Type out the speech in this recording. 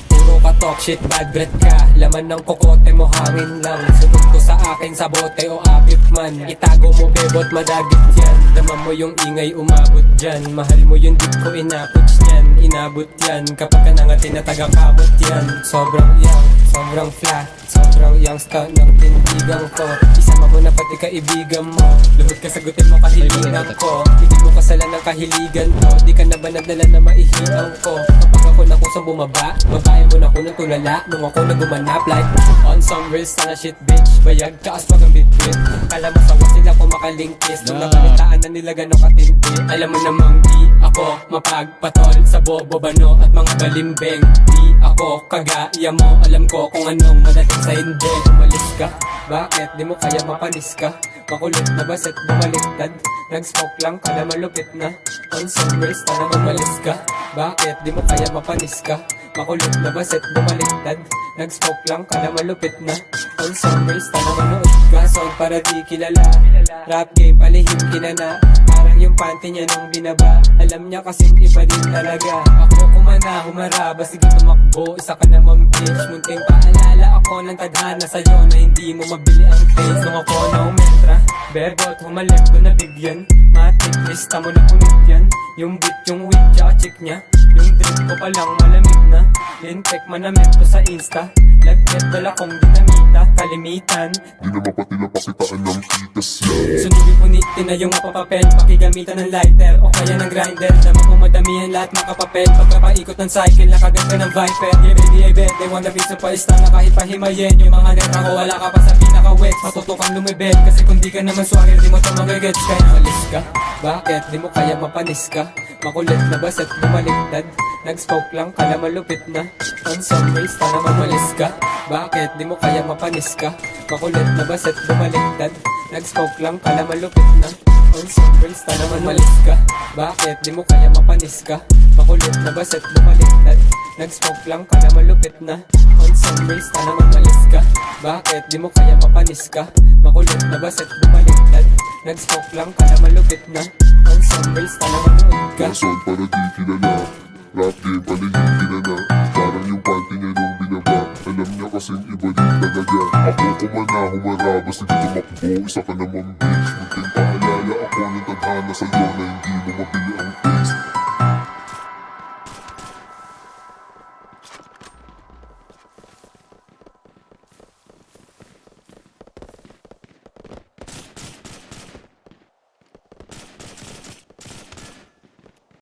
Puro ka talk shit, bad breath ka. Laman ng kokote mo hangin lang. Sunod ko sa akin sa bote o apip man. Itago mo bebot madagit yan. Daman mo yung ingay umabot dyan. Mahal mo yung dip ko inaputs nyan. Inabot yan kapag ka nangatin na taga-kamot yan. Sobrang young, sobrang flat, sobrang youngster ng tindigan ko. Isama mo na pati kaibigan mo. Luhod ka sagutin mo kahilingan ko. Hindi mo kasalan ng kahiligan to. Di ka na ba nagdala na maihilang ko? Kapag ako na kusang bumaba, babae mo na ko ng tulala. Nung ako na gumanap like on some real sana shit bitch. Bayag ka as pag ang bitbit. Kala mo sawa sila kung makalingkis. Nung nakalitaan na nila gano'ng katindi. Alam mo namang di ako mapagpatol sa bobo-bano at mga balimbeng. Di ako kagaya mo. Alam ko kung anong madating sa hindi. Umalis ka, bakit di mo kaya mapanis ka? Makulit na baset bumaliktad. Nag-smoke lang ka na malupit na. On some real sana umalis ka, bakit di mo kaya mapanis ka? Makulit na baset bumaliktad. Nag-smoke lang ka na malupit na. On summers na manood ka. Song para di kilala. Rap game palihim kinana. Parang yung panty niya nung binaba. Alam niya kasing iba din talaga. Ako kumana humaraba. Sige tumakbo, isa ka naman bitch. Munting paalala ako ng tadhana sa'yo na hindi mo mabili ang taste. Nung ako na umentra, bebot humalip ko na bigyan. Matik lista mo na unit yan. Yung beat, yung weed, tsaka chick niya. Yung drink ko palang malamig na. Lintek manamit ko sa Insta. Lagkit dala kong dinamita. Kalimitan, Di naman pati napakitaan ng kitas yan. sunugin unitin na yung mapapapel. Pakigamitan ng lighter o kaya ng grinder. Dama mo madamihan lahat makapapel. Pagkapaikot ng cycle, nakagat ka ng viper. Yeah baby, I bet they wanna be surprised na kahit pahimayin. Yung mga letra ko wala ka pa sa pinaka-wet. Matutukang lumibet kasi kung di ka naman swagger di mo ito magagets. Kaya alis ka, bakit di mo kaya mapanis ka? Makulit na baset bumaliktad. Nag-smoke lang ka na malupit na. On some race na naman malis ka, bakit di mo kaya mapanis ka? Makulit na baset bumaliktad. Nag-smoke lang ka na malupit na. On some race na naman malis ka, bakit di mo kaya mapanis ka? Makulit na baset bumaliktad. Nag-smoke lang ka na malupit na. On some race na naman malis ka, bakit di mo kaya mapanis ka? Makulit na baset bumaliktad. Nag-smoke lang ka na malupit na. On some race na naman nood ka. Song para di kilala. Rap game palihim kinana. Parang yung panty niya nung binaba. Alam niya kasing iba din talaga. Ako kumana humaraba. Sige tumakbo, isa ka naman bitch. Munting paalala ako ng tadhana sa'yo na hindi mo mabili ang